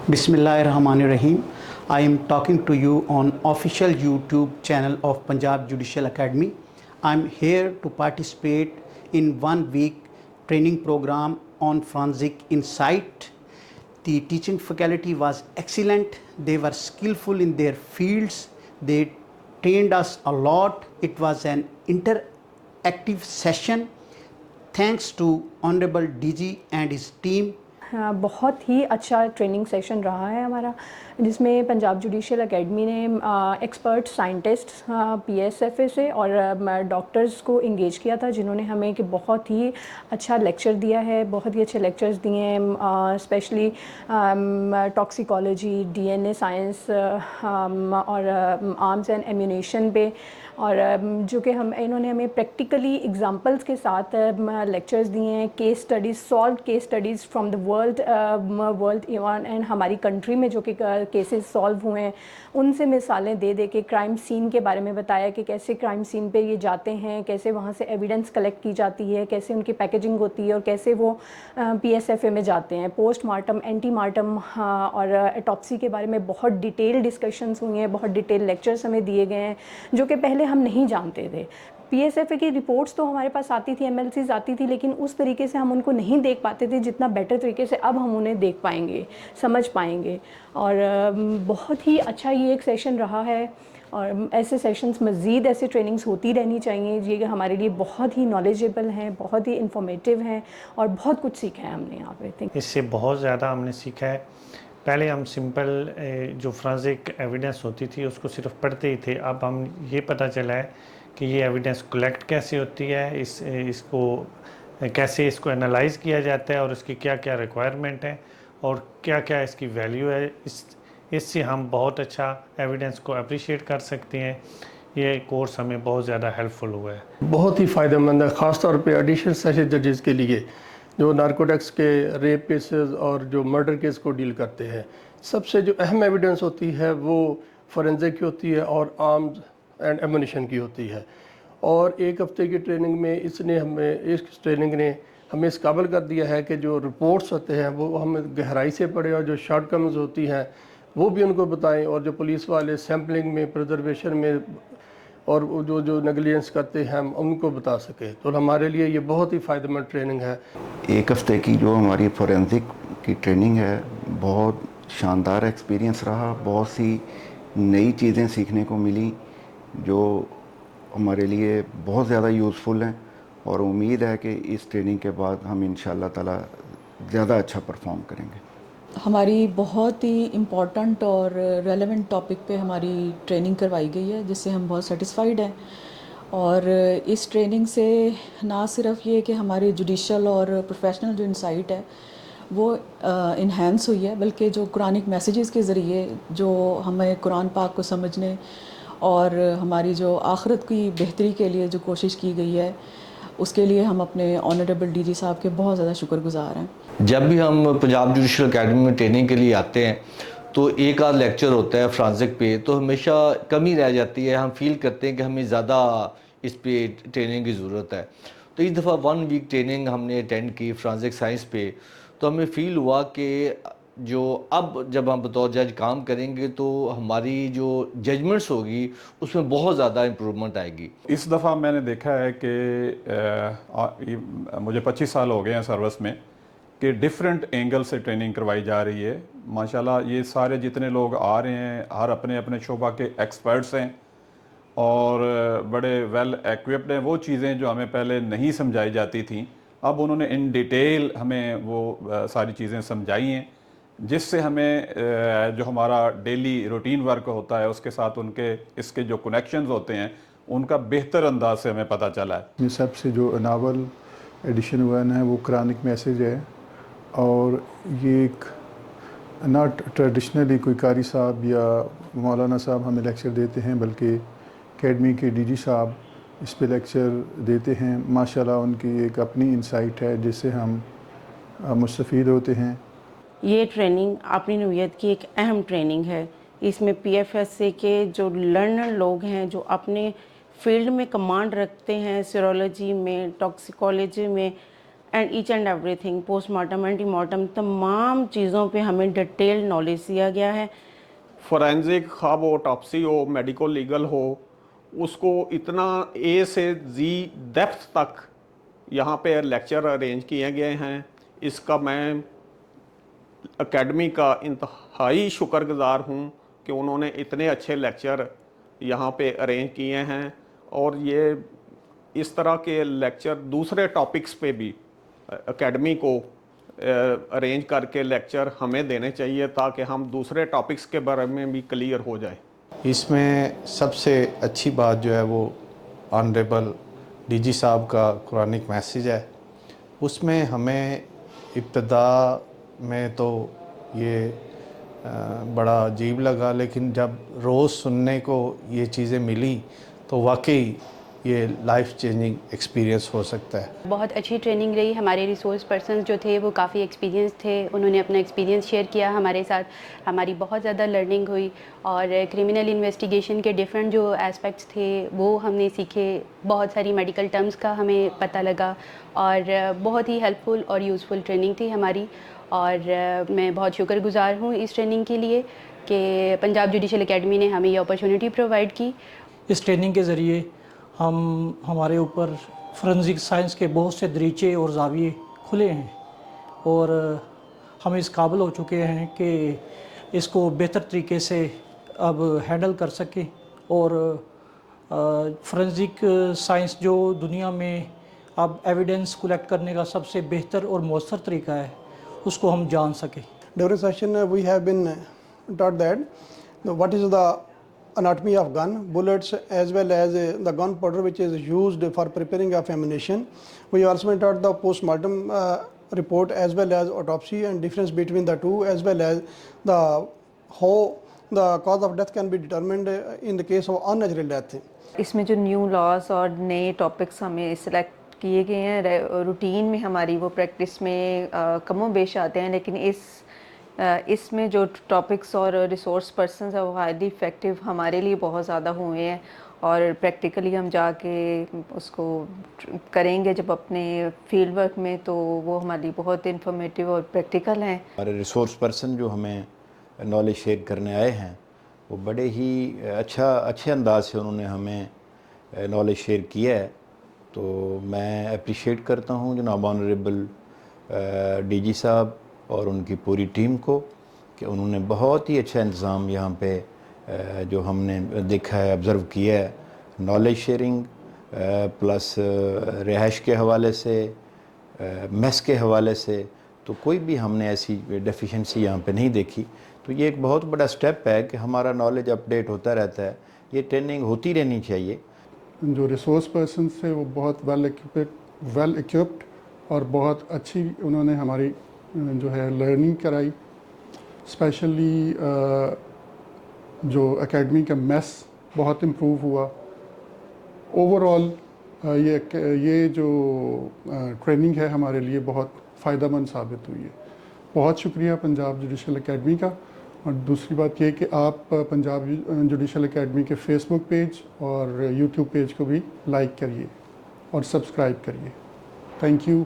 Bismillahirrahmanirrahim. I am talking to you on official YouTube channel of Punjab Judicial Academy. I'm here to participate in 1 week training program on forensic insight. The teaching faculty was excellent. They were skillful in their fields. They trained us a lot. It was an interactive session. Thanks to Honorable DG and his team. बहुत ही अच्छा training session रहा है हमारा, जिसमें Punjab judicial academy ने expert scientist PSFA से और doctors को इंगेज किया था, जिन्होंने हमें कि बहुत ही अच्छा लेक्चर दिया है, बहुत ही अच्छे लेक्चर्स दिए हैं, स्पेशली टॉक्सिकोलॉजी, DNA साइंस और आर्म्स एंड एम्यूनेशन पे, और जो कि इन्होंने हमें प्रैक्टिकली एग्जांपल्स के साथ लेक्चर्स दिए हैं, case studies, solve case studies from the world even and हमारी कंट्री में जो कि केसेस सॉल्व हुए हैं, उनसे मिसालें दे दे के क्राइम सीन के बारे में बताया कि कैसे क्राइम सीन पे ये जाते हैं, कैसे वहाँ से एविडेंस कलेक्ट की जाती है, कैसे उनकी पैकेजिंग होती है और कैसे वो PSFA में जाते हैं। पोस्टमार्टम, एंटीमार्टम और एटॉप्सी के बारे में बहुत डिटेल डिस्कशंस हुई हैं, बहुत डिटेल लेक्चर्स हमें दिए गए हैं, जो कि पहले हम नहीं जानते थे। PSFA की रिपोर्ट्स तो हमारे पास आती थी, MLCs आती थी, लेकिन उस तरीके से हम उनको नहीं देख पाते थे जितना बेटर तरीके से अब हम उन्हें देख पाएंगे, समझ पाएंगे। और बहुत ही अच्छा ये एक सेशन रहा है, और ऐसे सेशंस मज़ीद, ऐसे ट्रेनिंग्स होती रहनी चाहिए। ये हमारे लिए बहुत ही नॉलेजेबल हैं, बहुत ही इंफॉर्मेटिव हैं और बहुत कुछ सीखा है हमने यहाँ पे। थिंक इससे बहुत ज़्यादा हमने सीखा है। पहले हम सिंपल जो फोरेंसिक एविडेंस होती थी उसको सिर्फ पढ़ते ही थे, अब हम ये पता चला है कि ये एविडेंस कलेक्ट कैसे होती है, इसको कैसे इसको एनालाइज़ किया जाता है और इसकी क्या क्या रिक्वायरमेंट है और क्या क्या इसकी वैल्यू है। इससे हम बहुत अच्छा एविडेंस को अप्रिशिएट कर सकते हैं। ये कोर्स हमें बहुत ज़्यादा हेल्पफुल हुआ है, बहुत ही फ़ायदेमंद है, ख़ास तौर पे एडिशनल सेशन जजेस के लिए जो नारकोटिक्स के रेप केसेस और जो मर्डर केस को डील करते हैं। सबसे जो अहम एविडेंस होती है वो फोरेंसिक की होती है और आर्म्स एंड एम्यूनिशन की होती है। और 1 हफ्ते की ट्रेनिंग में इस ट्रेनिंग ने हमें इस काबिल कर दिया है कि जो रिपोर्ट्स होते हैं वो हम गहराई से पढ़ें और जो शॉर्ट कम्स होती हैं वो भी उनको बताएं, और जो पुलिस वाले सैम्पलिंग में, प्रिजर्वेशन में और जो नेगलिजेंस करते हैं हम उनको बता सकें। तो हमारे लिए ये बहुत ही फ़ायदेमंद ट्रेनिंग है। 1 हफ्ते की जो हमारी फोरेंसिक की ट्रेनिंग है, बहुत शानदार एक्सपीरियंस रहा। बहुत सी नई चीज़ें सीखने को मिली जो हमारे लिए बहुत ज़्यादा यूज़फुल हैं, और उम्मीद है कि इस ट्रेनिंग के बाद हम इंशाअल्लाह ताला ज़्यादा अच्छा परफॉर्म करेंगे। हमारी बहुत ही इम्पॉर्टेंट और रेलेवेंट टॉपिक पे हमारी ट्रेनिंग करवाई गई है, जिससे हम बहुत सेटिस्फाइड हैं। और इस ट्रेनिंग से ना सिर्फ ये कि हमारी जुडिशल और प्रोफेशनल जो इंसाइट है वो इन्हेंस हुई है, बल्कि जो कुरानिक मैसेजेस के ज़रिए जो हमें कुरान पाक को समझने और हमारी जो आखिरत की बेहतरी के लिए जो कोशिश की गई है, उसके लिए हम अपने ऑनरेबल DG साहब के बहुत ज़्यादा शुक्रगुजार हैं। जब भी हम पंजाब जुडिशल एकेडमी में ट्रेनिंग के लिए आते हैं तो एक आध लेक्चर होता है फ्रांसिक पे, तो हमेशा कमी रह जाती है। हम फील करते हैं कि हमें ज़्यादा इस पे ट्रेनिंग की ज़रूरत है। तो इस दफ़ा 1 वीक ट्रेनिंग हमने अटेंड की फ्रांसिक साइंस पे, तो हमें फ़ील हुआ कि जो अब जब हम बतौर जज काम करेंगे तो हमारी जो जजमेंट्स होगी उसमें बहुत ज़्यादा इम्प्रूवमेंट आएगी। इस दफ़ा मैंने देखा है कि मुझे 25 साल हो गए हैं सर्विस में, कि डिफरेंट एंगल से ट्रेनिंग करवाई जा रही है। माशाल्लाह ये सारे जितने लोग आ रहे हैं हर अपने अपने शोबा के एक्सपर्ट्स हैं और बड़े वेल एक्विप्ड हैं। वो चीज़ें जो हमें पहले नहीं समझाई जाती थी, अब उन्होंने इन डिटेल हमें वो सारी चीज़ें समझाई हैं, जिससे हमें जो हमारा डेली रूटीन वर्क होता है उसके साथ उनके इसके जो कनेक्शंस होते हैं उनका बेहतर अंदाज से हमें पता चला है। ये सबसे जो नावल एडिशन हुआ है वो कुरानिक मैसेज है, और ये एक नॉट ट्रेडिशनली कोई कारी साहब या मौलाना साहब हमें लेक्चर देते हैं, बल्कि एकेडमी के DG साहब इस पे लेक्चर देते हैं। माशाल्लाह उनकी एक अपनी इंसाइट है जिससे हम मुस्तफ़ीद होते हैं। ये ट्रेनिंग अपनी नौयत की एक अहम ट्रेनिंग है। इसमें PFSA के जो लर्नर लोग हैं, जो अपने फील्ड में कमांड रखते हैं, सीरोलॉजी में, टॉक्सिकोलॉजी में, and each and everything, post mortem, ante mortem, تمام چیزوں پہ ہمیں ڈیٹیل نالج دیا گیا ہے. فورینزک خواہ وہ آٹوپسی ہو، میڈیکو لیگل ہو، اس کو اتنا اے سے زی ڈیپتھ تک یہاں پہ لیکچر ارینج کیے گئے ہیں. اس کا میں اکیڈمی کا انتہائی شکر گزار ہوں کہ انہوں نے اتنے اچھے لیکچر یہاں پہ ارینج کیے ہیں، اور یہ اس طرح کے لیکچر دوسرے ٹاپکس پہ بھی اکیڈمی کو ارینج کر کے لیکچر ہمیں دینے چاہیے تاکہ ہم دوسرے ٹاپکس کے بارے میں بھی کلیئر ہو جائیں. اس میں سب سے اچھی بات جو ہے وہ آنریبل ڈی جی صاحب کا قرآنک میسیج ہے. اس میں ہمیں ابتدا میں تو یہ بڑا عجیب لگا، لیکن جب روز سننے کو یہ چیزیں ملی تو واقعی یہ لائف چینجنگ ایکسپیرینس ہو سکتا ہے. بہت اچھی ٹریننگ رہی. ہمارے ریسورس پرسنز جو تھے وہ کافی ایکسپیرینس تھے، انہوں نے اپنا ایکسپیرینس شیئر کیا ہمارے ساتھ. ہماری بہت زیادہ لرننگ ہوئی، اور کرمنل انویسٹیگیشن کے ڈفرینٹ جو اسپیکٹس تھے وہ ہم نے سیکھے. بہت ساری میڈیکل ٹرمز کا ہمیں پتہ لگا، اور بہت ہی ہیلپ فل اور یوزفل ٹریننگ تھی ہماری. اور میں بہت شکر گزار ہوں اس ٹریننگ کے لیے کہ پنجاب جوڈیشل اکیڈمی نے ہمیں یہ اپرچونٹی پرووائڈ کی. اس ٹریننگ کے ذریعے ہمارے اوپر فورینزک سائنس کے بہت سے دریچے اور زاویے کھلے ہیں، اور ہم اس قابل ہو چکے ہیں کہ اس کو بہتر طریقے سے اب ہینڈل کر سکیں. اور فورینزک سائنس جو دنیا میں اب ایویڈنس کلیکٹ کرنے کا سب سے بہتر اور مؤثر طریقہ ہے، اس کو ہم جان سکیں. During session we have been taught that what is the anatomy of gun, bullets, as well as the gunpowder which is used for preparing of ammunition. We also been taught the post-mortem report as well as autopsy and difference between the two, as well as the how the cause of death can be determined in the case of unnatural death. اس میں جو new laws اور نئے topics ہمیں select کیے گئے ہیں، routine میں ہماری وہ پریکٹس میں کم و بیش آتے ہیں، لیکن اس میں جو ٹاپکس اور ریسورس پرسنز ہیں وہ ہائیلی افیکٹو ہمارے لیے بہت زیادہ ہوئے ہیں. اور پریکٹیکلی ہم جا کے اس کو کریں گے جب اپنے فیلڈ ورک میں، تو وہ ہمارے لیے بہت انفارمیٹیو اور پریکٹیکل ہیں. ہمارے ریسورس پرسن جو ہمیں نالج شیئر کرنے آئے ہیں وہ بڑے ہی اچھے انداز سے انہوں نے ہمیں نالج شیئر کیا ہے. تو میں اپریشیٹ کرتا ہوں جناب آنریبل ڈی جی صاحب اور ان کی پوری ٹیم کو کہ انہوں نے بہت ہی اچھا انتظام یہاں پہ جو ہم نے دیکھا ہے، آبزرو کیا ہے. نالج شیئرنگ پلس رہائش کے حوالے سے، میس کے حوالے سے، تو کوئی بھی ہم نے ایسی ڈیفیشنسی یہاں پہ نہیں دیکھی. تو یہ ایک بہت بڑا سٹیپ ہے کہ ہمارا نالج اپڈیٹ ہوتا رہتا ہے. یہ ٹریننگ ہوتی رہنی چاہیے. جو ریسورس پرسنس تھے وہ بہت ویل ایکوپڈ اور بہت اچھی انہوں نے ہماری جو ہے لرننگ کرائی. اسپیشلی جو اکیڈمی کا میس بہت امپروو ہوا. اوور آل یہ جو ٹریننگ ہے ہمارے لیے بہت فائدہ مند ثابت ہوئی ہے. بہت شکریہ پنجاب جوڈیشل اکیڈمی کا. اور دوسری بات یہ کہ آپ پنجاب جوڈیشل اکیڈمی کے فیس بک پیج اور یوٹیوب پیج کو بھی لائک کریے اور سبسکرائب کریے. Thank you.